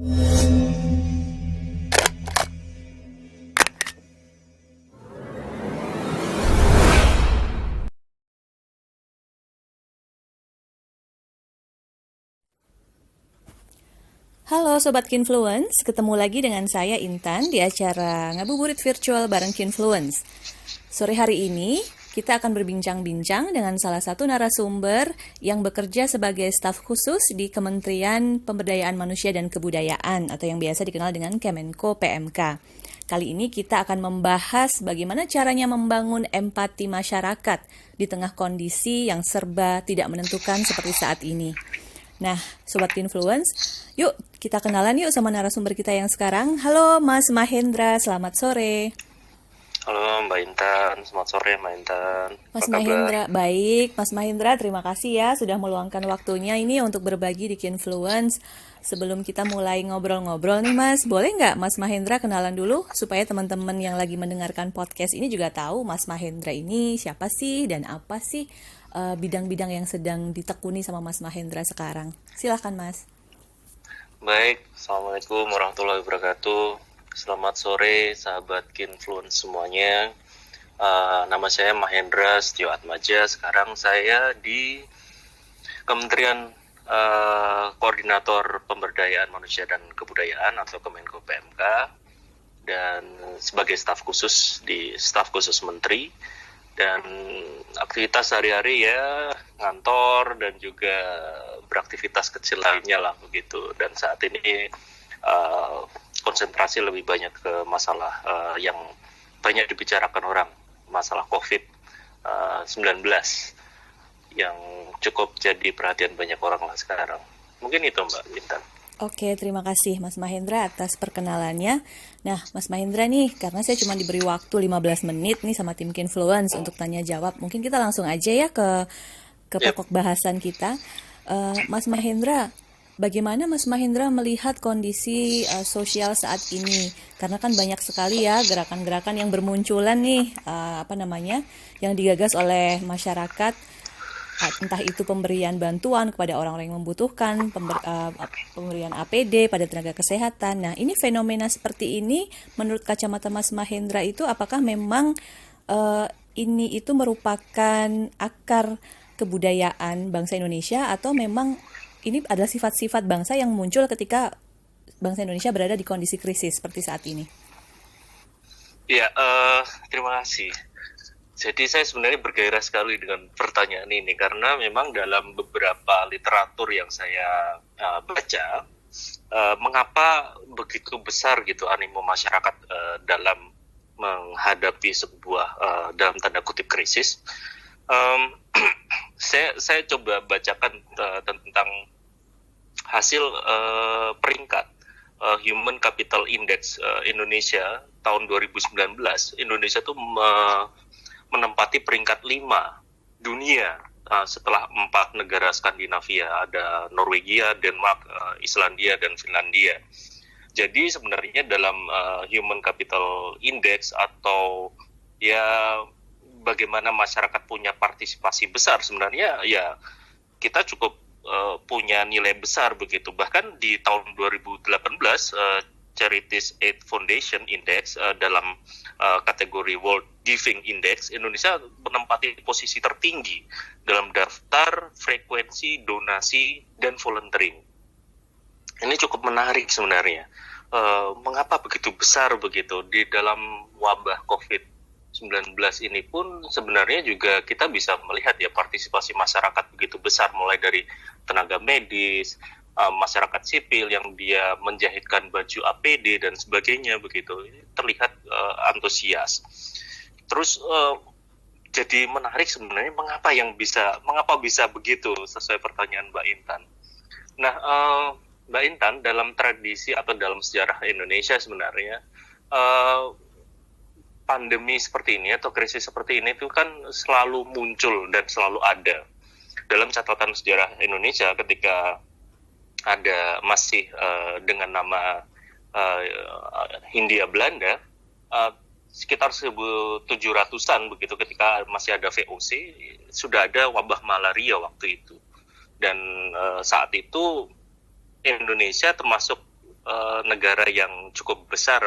Halo Sobat Kinfluence, ketemu lagi dengan saya Intan di acara Ngabuburit Virtual bareng Kinfluence. Sore hari ini kita akan berbincang-bincang dengan salah satu narasumber yang bekerja sebagai staf khusus di Kementerian Pemberdayaan Manusia dan Kebudayaan atau yang biasa dikenal dengan Kemenko PMK. Kali ini kita akan membahas bagaimana caranya membangun empati masyarakat di tengah kondisi yang serba tidak menentukan seperti saat ini. Nah, Sobat Kinfluence, yuk kita kenalan yuk sama narasumber kita yang sekarang. Halo Mas Mahendra, selamat sore. Halo Mbak Intan, selamat sore Mbak Intan. Mas Apa kabar? Mahendra, baik. Mas Mahendra, terima kasih ya sudah meluangkan waktunya ini untuk berbagi di Kinfluence. Sebelum kita mulai ngobrol-ngobrol nih Mas, boleh nggak Mas Mahendra kenalan dulu supaya teman-teman yang lagi mendengarkan podcast ini juga tahu Mas Mahendra ini siapa sih dan apa sih bidang-bidang yang sedang ditekuni sama Mas Mahendra sekarang. Silahkan Mas. Baik, Assalamualaikum warahmatullahi wabarakatuh. Selamat sore sahabat Kinfluence semuanya. Nama saya Mahendra Setio Atmaja. Sekarang saya di Kementerian Koordinator Pemberdayaan Manusia dan Kebudayaan atau Kemenko PMK dan sebagai staf khusus di staf khusus menteri. Dan aktivitas sehari-hari ya ngantor dan juga beraktivitas kecil lainnya lah begitu. Dan saat ini konsentrasi lebih banyak ke masalah yang banyak dibicarakan orang, masalah COVID-19 yang cukup jadi perhatian banyak orang lah sekarang. Mungkin itu Mbak Intan. Oke, terima kasih Mas Mahendra atas perkenalannya. Nah, Mas Mahendra nih, karena saya cuma diberi waktu 15 menit nih sama tim Kinfluence untuk tanya jawab. Mungkin kita langsung aja ya ke pokok bahasan kita. Mas Mahendra, bagaimana Mas Mahendra melihat kondisi sosial saat ini? Karena kan banyak sekali ya gerakan-gerakan yang bermunculan nih, yang digagas oleh masyarakat. Entah itu pemberian bantuan kepada orang-orang yang membutuhkan, pemberian APD pada tenaga kesehatan. Nah, ini fenomena seperti ini, menurut kacamata Mas Mahendra itu, apakah memang ini itu merupakan akar kebudayaan bangsa Indonesia atau memang ini adalah sifat-sifat bangsa yang muncul ketika bangsa Indonesia berada di kondisi krisis seperti saat ini? Ya, terima kasih. Jadi saya sebenarnya bergairah sekali dengan pertanyaan ini karena memang dalam beberapa literatur yang saya baca, mengapa begitu besar gitu animo masyarakat dalam menghadapi sebuah dalam tanda kutip krisis. Saya coba bacakan tentang hasil peringkat Human Capital Index Indonesia tahun 2019. Indonesia tuh menempati peringkat 5 dunia setelah 4 negara Skandinavia, ada Norwegia, Denmark, Islandia, dan Finlandia. Jadi sebenarnya dalam Human Capital Index atau ya bagaimana masyarakat punya partisipasi besar, sebenarnya ya kita cukup punya nilai besar begitu. Bahkan di tahun 2018 Charities Aid Foundation Index dalam kategori World Giving Index, Indonesia menempati posisi tertinggi dalam daftar frekuensi donasi dan volunteering. Ini cukup menarik sebenarnya. Mengapa begitu besar begitu di dalam wabah COVID-19 ini pun sebenarnya juga kita bisa melihat ya partisipasi masyarakat begitu besar, mulai dari tenaga medis, masyarakat sipil yang dia menjahitkan baju APD dan sebagainya begitu, terlihat antusias. Terus jadi menarik sebenarnya mengapa bisa begitu sesuai pertanyaan Mbak Intan. Nah, Mbak Intan, dalam tradisi atau dalam sejarah Indonesia sebenarnya pandemi seperti ini atau krisis seperti ini itu kan selalu muncul dan selalu ada. Dalam catatan sejarah Indonesia ketika ada masih dengan nama Hindia Belanda, sekitar 1700-an begitu, ketika masih ada VOC, sudah ada wabah malaria waktu itu. Dan saat itu Indonesia termasuk negara yang cukup besar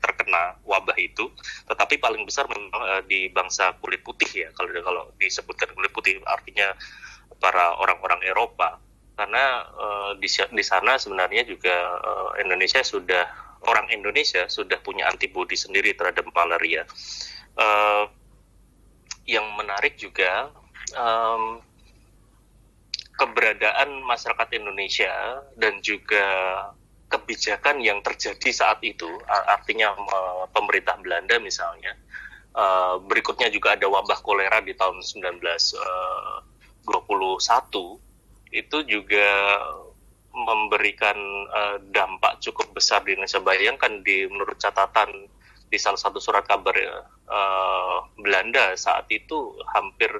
terkena wabah itu, tetapi paling besar memang di bangsa kulit putih ya. Kalau disebutkan kulit putih artinya para orang-orang Eropa, karena di sana sebenarnya juga orang Indonesia sudah punya antibodi sendiri terhadap malaria. Yang menarik juga keberadaan masyarakat Indonesia dan juga kebijakan yang terjadi saat itu, artinya pemerintah Belanda misalnya, berikutnya juga ada wabah kolera di tahun 1921, itu juga memberikan dampak cukup besar di Indonesia. Bayangkan menurut catatan di salah satu surat kabar Belanda saat itu hampir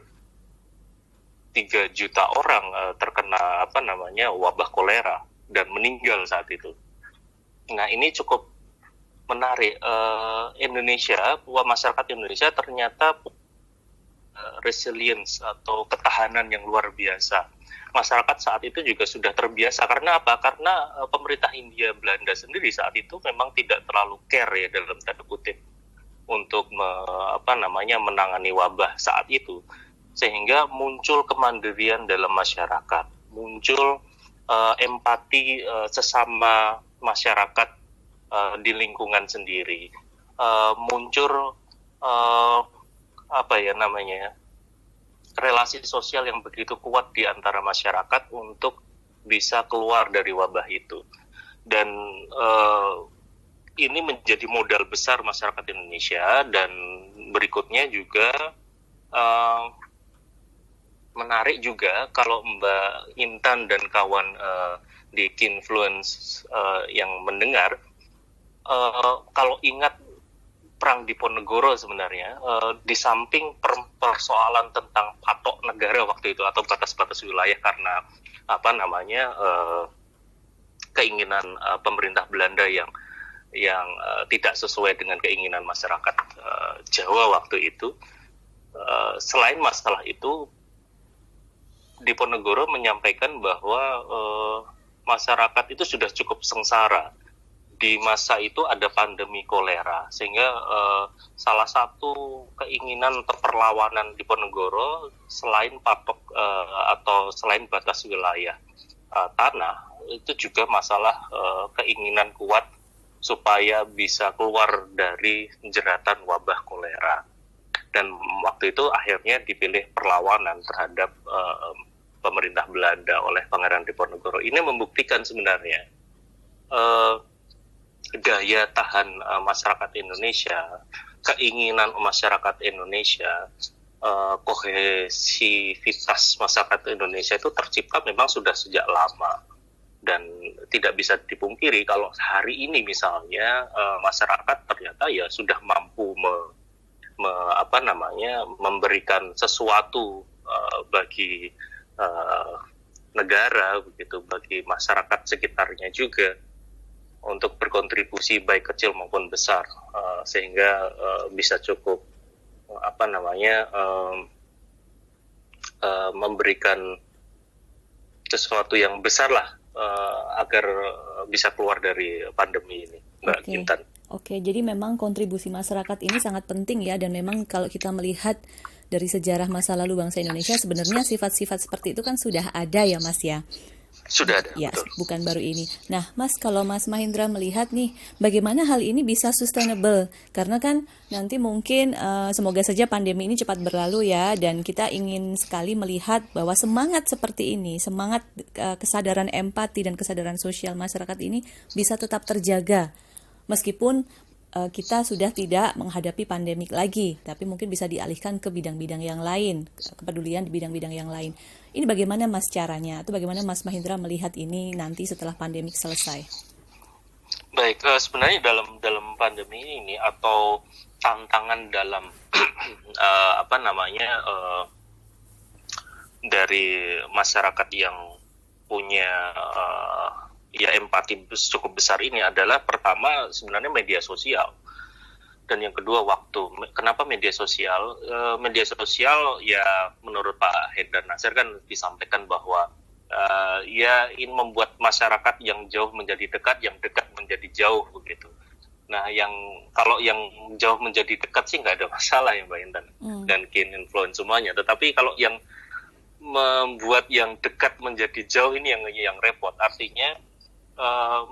3 juta orang terkena wabah kolera dan meninggal saat itu. Nah, ini cukup menarik. Masyarakat Indonesia ternyata resilience atau ketahanan yang luar biasa. Masyarakat saat itu juga sudah terbiasa. Karena apa? Karena pemerintah Hindia Belanda sendiri saat itu memang tidak terlalu care ya dalam tanda kutip untuk menangani wabah saat itu. Sehingga muncul kemandirian dalam masyarakat, muncul empati sesama masyarakat di lingkungan sendiri, muncul relasi sosial yang begitu kuat di antara masyarakat untuk bisa keluar dari wabah itu. Dan ini menjadi modal besar masyarakat Indonesia. Dan berikutnya juga menarik juga kalau Mbak Intan dan kawan di Kinfluence yang mendengar, kalau ingat Perang Diponegoro sebenarnya, di samping persoalan tentang patok negara waktu itu atau batas-batas wilayah karena keinginan pemerintah Belanda yang tidak sesuai dengan keinginan masyarakat Jawa waktu itu, selain masalah itu, Diponegoro menyampaikan bahwa masyarakat itu sudah cukup sengsara. Di masa itu ada pandemi kolera, sehingga salah satu keinginan atau perlawanan Diponegoro selain patok atau selain batas wilayah tanah, itu juga masalah keinginan kuat supaya bisa keluar dari jeratan wabah kolera. Dan waktu itu akhirnya dipilih perlawanan terhadap pemerintah Belanda oleh Pangeran Diponegoro. Ini membuktikan sebenarnya daya tahan masyarakat Indonesia, keinginan masyarakat Indonesia, kohesivitas masyarakat Indonesia itu tercipta memang sudah sejak lama. Dan tidak bisa dipungkiri kalau hari ini misalnya masyarakat ternyata ya sudah mampu memberikan sesuatu bagi negara begitu, bagi masyarakat sekitarnya juga untuk berkontribusi baik kecil maupun besar, sehingga bisa cukup memberikan sesuatu yang besar lah agar bisa keluar dari pandemi ini, Mbak Intan. Oke, jadi memang kontribusi masyarakat ini sangat penting ya, dan memang kalau kita melihat dari sejarah masa lalu bangsa Indonesia, sebenarnya sifat-sifat seperti itu kan sudah ada ya Mas ya? Sudah ada, ya, betul. Bukan baru ini. Nah Mas, kalau Mas Mahendra melihat nih, bagaimana hal ini bisa sustainable? Karena kan nanti mungkin semoga saja pandemi ini cepat berlalu ya, dan kita ingin sekali melihat bahwa semangat seperti ini, semangat kesadaran empati dan kesadaran sosial masyarakat ini bisa tetap terjaga. Meskipun kita sudah tidak menghadapi pandemik lagi, tapi mungkin bisa dialihkan ke bidang-bidang yang lain, kepedulian di bidang-bidang yang lain. Ini bagaimana Mas caranya, atau bagaimana Mas Mahendra melihat ini nanti setelah pandemik selesai? Baik, sebenarnya dalam pandemi ini atau tantangan dalam dari masyarakat yang punya empati cukup besar ini adalah pertama sebenarnya media sosial, dan yang kedua waktu. Kenapa media sosial? Media sosial ya menurut Pak Haidar Nasir kan disampaikan bahwa ya ingin membuat masyarakat yang jauh menjadi dekat, yang dekat menjadi jauh begitu. Nah, kalau yang jauh menjadi dekat sih nggak ada masalah ya Mbak Intan, dan gain influence semuanya. Tetapi kalau yang membuat yang dekat menjadi jauh ini yang repot. Artinya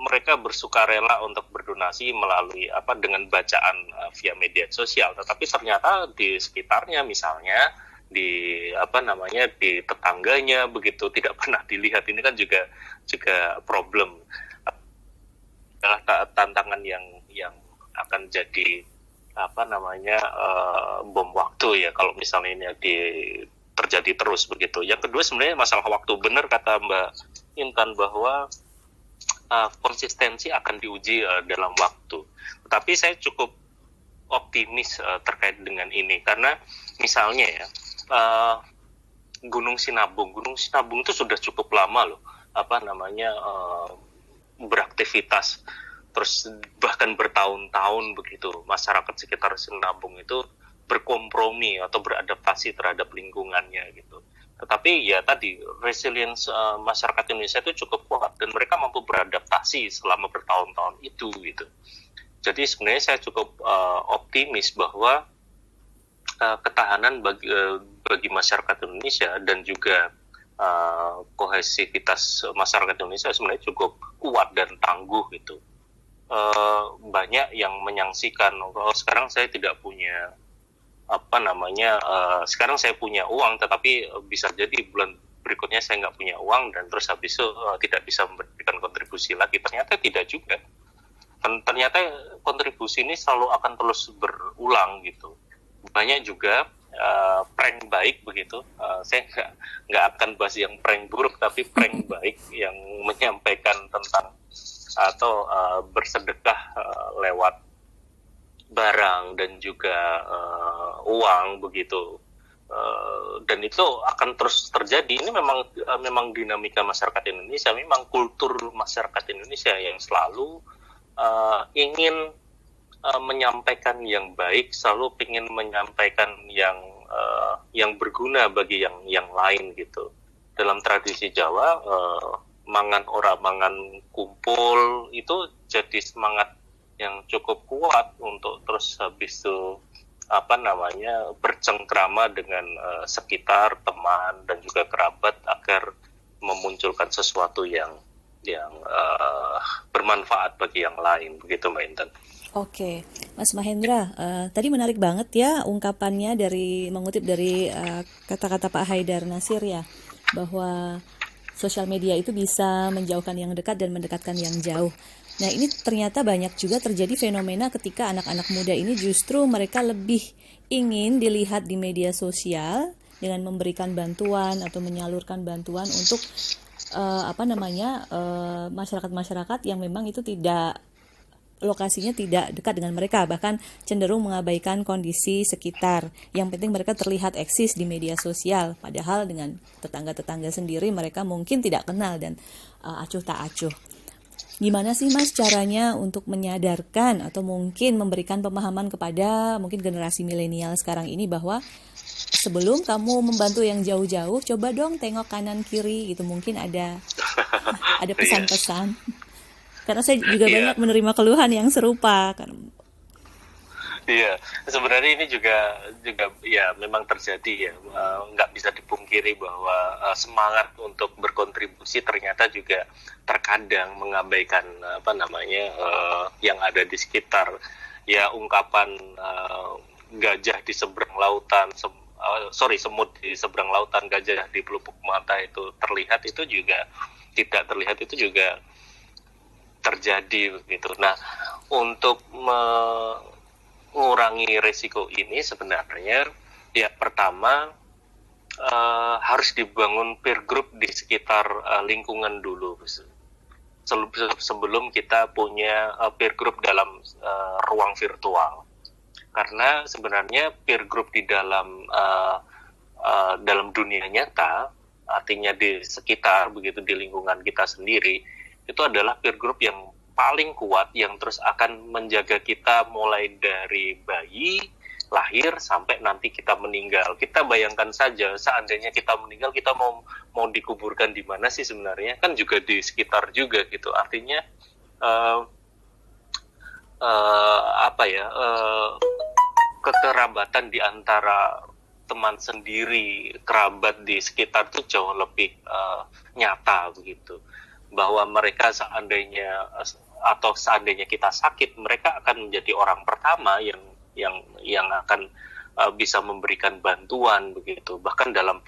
mereka bersukarela untuk berdonasi melalui dengan bacaan via media sosial. Tetapi ternyata di sekitarnya misalnya di di tetangganya begitu tidak pernah dilihat. Ini kan juga problem, adalah tantangan yang akan jadi bom waktu ya kalau misalnya ini terjadi terus begitu. Yang kedua sebenarnya masalah waktu. Benar kata Mbak Intan bahwa konsistensi akan diuji dalam waktu. Tetapi saya cukup optimis terkait dengan ini karena misalnya ya Gunung Sinabung itu sudah cukup lama loh beraktivitas, terus bahkan bertahun-tahun begitu masyarakat sekitar Sinabung itu berkompromi atau beradaptasi terhadap lingkungannya gitu. Tetapi ya tadi resilience masyarakat Indonesia itu cukup kuat dan mereka mampu beradaptasi selama bertahun-tahun itu gitu. Jadi sebenarnya saya cukup optimis bahwa ketahanan bagi masyarakat Indonesia dan juga kohesivitas masyarakat Indonesia sebenarnya cukup kuat dan tangguh gitu. Banyak yang menyaksikan sekarang saya tidak punya sekarang saya punya uang tetapi bisa jadi bulan berikutnya saya nggak punya uang dan terus habis itu tidak bisa memberikan kontribusi lagi. Ternyata tidak juga. Ternyata kontribusi ini selalu akan terus berulang gitu. Banyak juga prank baik begitu. Saya nggak akan bahas yang prank buruk tapi prank baik yang menyampaikan tentang atau bersedekah lewat barang dan juga uang begitu, dan itu akan terus terjadi. Ini memang dinamika masyarakat Indonesia, memang kultur masyarakat Indonesia yang selalu ingin menyampaikan yang baik, selalu ingin menyampaikan yang berguna bagi yang lain gitu. Dalam tradisi Jawa, mangan ora mangan kumpul itu jadi semangat yang cukup kuat untuk terus habis itu bercengkrama dengan sekitar, teman dan juga kerabat agar memunculkan sesuatu yang bermanfaat bagi yang lain begitu Mbak Intan. Oke, Mas Mahendra, tadi menarik banget ya ungkapannya mengutip dari kata-kata Pak Haidar Nasir ya, bahwa sosial media itu bisa menjauhkan yang dekat dan mendekatkan yang jauh. Nah, ini ternyata banyak juga terjadi fenomena ketika anak-anak muda ini justru mereka lebih ingin dilihat di media sosial dengan memberikan bantuan atau menyalurkan bantuan untuk masyarakat-masyarakat yang memang itu lokasinya tidak dekat dengan mereka, bahkan cenderung mengabaikan kondisi sekitar. Yang penting mereka terlihat eksis di media sosial, padahal dengan tetangga-tetangga sendiri mereka mungkin tidak kenal dan acuh tak acuh. Gimana sih Mas caranya untuk menyadarkan atau mungkin memberikan pemahaman kepada mungkin generasi milenial sekarang ini bahwa sebelum kamu membantu yang jauh-jauh, coba dong tengok kanan kiri gitu, mungkin ada pesan-pesan. Karena saya juga banyak menerima keluhan yang serupa kan. Iya, sebenarnya ini juga ya memang terjadi ya, nggak bisa dipungkiri bahwa semangat untuk berkontribusi ternyata juga terkadang mengabaikan yang ada di sekitar. Ya ungkapan gajah di seberang lautan, semut di seberang lautan, gajah di pelupuk mata itu terlihat, itu juga tidak terlihat, itu juga terjadi begitu. Nah, untuk mengurangi resiko ini sebenarnya ya pertama harus dibangun peer group di sekitar lingkungan dulu sebelum kita punya peer group dalam ruang virtual, karena sebenarnya peer group di dalam dunia nyata, artinya di sekitar begitu, di lingkungan kita sendiri, itu adalah peer group yang paling kuat yang terus akan menjaga kita mulai dari bayi lahir sampai nanti kita meninggal. Kita bayangkan saja, seandainya kita meninggal, kita mau dikuburkan di mana sih sebenarnya? Kan juga di sekitar juga gitu. Artinya kekerabatan di antara teman sendiri, kerabat di sekitar itu jauh lebih nyata begitu. Bahwa mereka seandainya kita sakit, mereka akan menjadi orang pertama yang akan bisa memberikan bantuan begitu. Bahkan dalam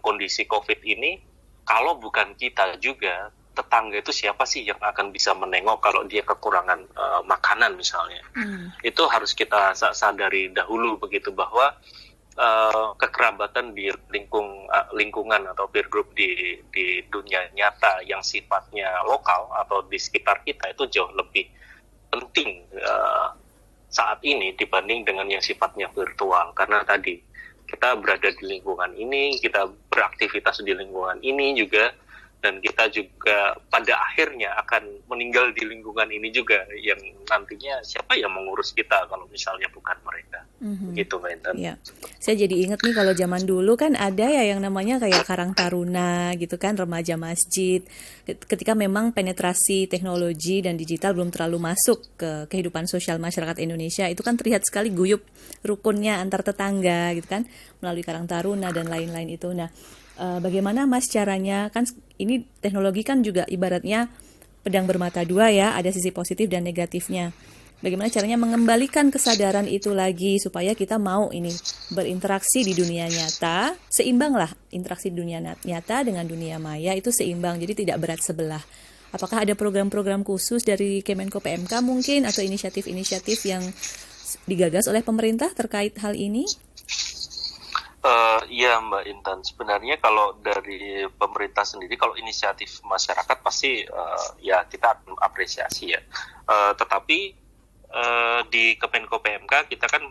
kondisi COVID ini, kalau bukan kita juga, tetangga itu siapa sih yang akan bisa menengok kalau dia kekurangan makanan misalnya. Itu harus kita sadari dahulu begitu, bahwa kekerabatan di lingkungan atau peer group di dunia nyata yang sifatnya lokal atau di sekitar kita itu jauh lebih penting saat ini dibanding dengan yang sifatnya virtual. Karena tadi kita berada di lingkungan ini, kita beraktivitas di lingkungan ini juga, dan kita juga pada akhirnya akan meninggal di lingkungan ini juga, yang nantinya siapa yang mengurus kita kalau misalnya bukan mereka. Gitu, Mbak Intan. Ya. Saya jadi ingat nih kalau zaman dulu kan ada ya yang namanya kayak Karang Taruna gitu kan, remaja masjid. Ketika memang penetrasi teknologi dan digital belum terlalu masuk ke kehidupan sosial masyarakat Indonesia, itu kan terlihat sekali guyup rukunnya antar tetangga gitu kan, melalui Karang Taruna dan lain-lain itu. Nah, bagaimana Mas caranya, kan ini teknologi kan juga ibaratnya pedang bermata dua ya, ada sisi positif dan negatifnya. Bagaimana caranya mengembalikan kesadaran itu lagi supaya kita mau ini berinteraksi di dunia nyata, seimbang lah interaksi dunia nyata dengan dunia maya itu seimbang, jadi tidak berat sebelah. Apakah ada program-program khusus dari Kemenko PMK mungkin atau inisiatif-inisiatif yang digagas oleh pemerintah terkait hal ini? Iya Mbak Intan, sebenarnya kalau dari pemerintah sendiri, kalau inisiatif masyarakat pasti ya kita apresiasi ya. Tetapi di Kemenko PMK kita kan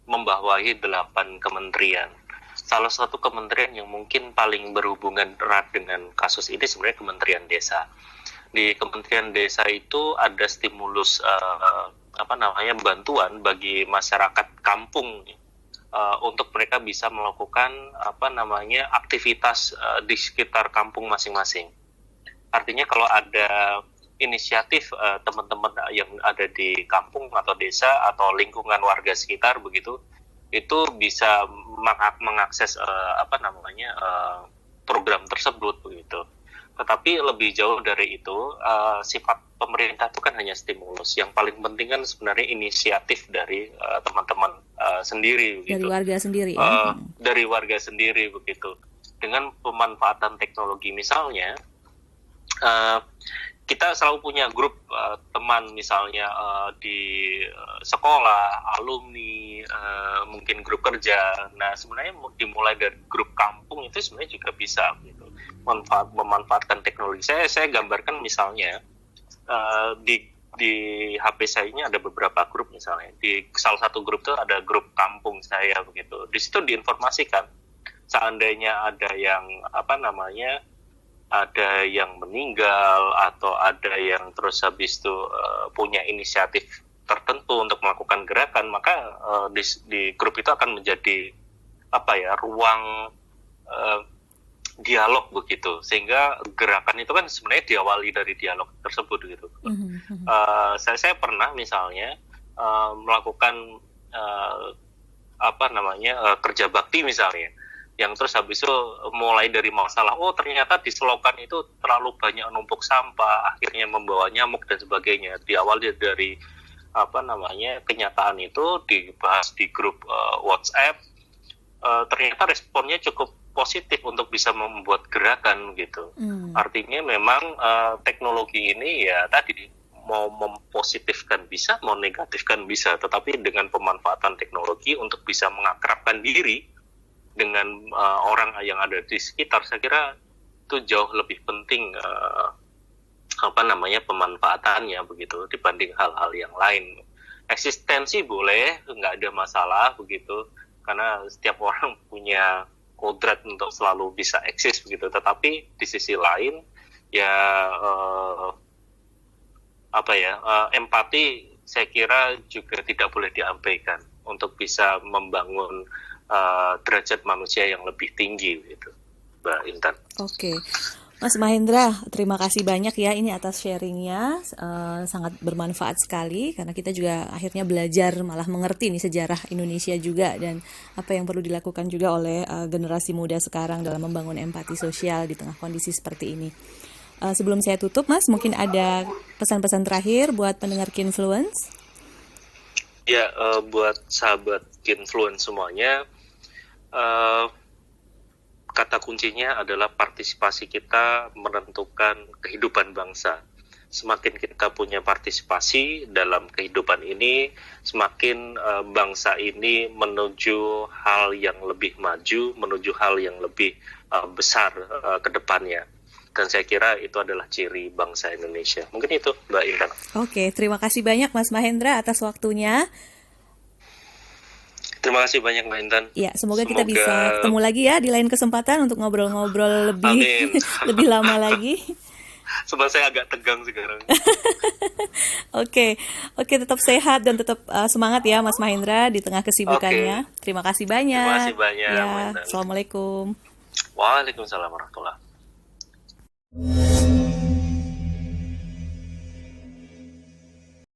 membawahi 8 kementerian. Salah satu kementerian yang mungkin paling berhubungan erat dengan kasus ini sebenarnya Kementerian Desa. Di Kementerian Desa itu ada stimulus bantuan bagi masyarakat kampung untuk mereka bisa melakukan aktivitas di sekitar kampung masing-masing. Artinya kalau ada inisiatif teman-teman yang ada di kampung atau desa atau lingkungan warga sekitar begitu, itu bisa mengakses program tersebut begitu. Tetapi lebih jauh dari itu, sifat pemerintah itu kan hanya stimulus. Yang paling penting kan sebenarnya inisiatif dari teman-teman sendiri begitu. Dari warga sendiri ya? Dari warga sendiri begitu. Dengan pemanfaatan teknologi misalnya, kita selalu punya grup teman misalnya di sekolah, alumni, mungkin grup kerja. Nah sebenarnya dimulai dari grup kampung itu sebenarnya juga bisa gitu. Memanfaatkan teknologi. Saya gambarkan misalnya di HP saya ini ada beberapa grup misalnya. Di salah satu grup itu ada grup kampung saya begitu. Di situ diinformasikan seandainya ada yang ada yang meninggal atau ada yang terus habis itu punya inisiatif tertentu untuk melakukan gerakan, maka di grup itu akan menjadi ruang dialog begitu, sehingga gerakan itu kan sebenarnya diawali dari dialog tersebut gitu. Saya pernah misalnya melakukan kerja bakti misalnya, yang terus habis itu mulai dari masalah ternyata di selokan itu terlalu banyak numpuk sampah, akhirnya membawa nyamuk dan sebagainya. Diawali dari kenyataan itu dibahas di grup WhatsApp, ternyata responnya cukup positif untuk bisa membuat gerakan gitu. Artinya memang teknologi ini ya tadi mau mempositifkan bisa, mau negatifkan bisa, tetapi dengan pemanfaatan teknologi untuk bisa mengakrabkan diri dengan orang yang ada di sekitar, saya kira itu jauh lebih penting pemanfaatannya begitu dibanding hal-hal yang lain. Eksistensi boleh, nggak ada masalah begitu, karena setiap orang punya kodrat untuk selalu bisa eksis begitu. Tetapi di sisi lain ya empati saya kira juga tidak boleh diabaikan. untuk bisa membangun derajat manusia yang lebih tinggi gitu, Mbak Intan. Oke, Mas Mahendra, terima kasih banyak ya ini atas sharingnya. Sangat bermanfaat sekali karena kita juga akhirnya belajar malah mengerti nih sejarah Indonesia juga dan apa yang perlu dilakukan juga oleh generasi muda sekarang dalam membangun empati sosial di tengah kondisi seperti ini. Sebelum saya tutup, Mas, mungkin ada pesan-pesan terakhir buat pendengar Kinfluence? Ya, buat sahabat Kinfluence semuanya, eh, kata kuncinya adalah partisipasi kita menentukan kehidupan bangsa. Semakin kita punya partisipasi dalam kehidupan ini, semakin bangsa ini menuju hal yang lebih maju, menuju hal yang lebih besar ke depannya. Dan saya kira itu adalah ciri bangsa Indonesia. Mungkin itu, Mbak Intan. Oke, terima kasih banyak Mas Mahendra atas waktunya. Terima kasih banyak, Mbak Intan. Ya, semoga kita bisa ketemu lagi ya di lain kesempatan untuk ngobrol-ngobrol lebih lebih lama lagi. Sebab saya agak tegang sekarang. Oke, tetap sehat dan tetap semangat ya Mas Mahendra di tengah kesibukannya. Terima kasih banyak. Terima kasih banyak, Ya, Mbak Intan. Assalamualaikum. Waalaikumsalam warahmatullahi wabarakatuh.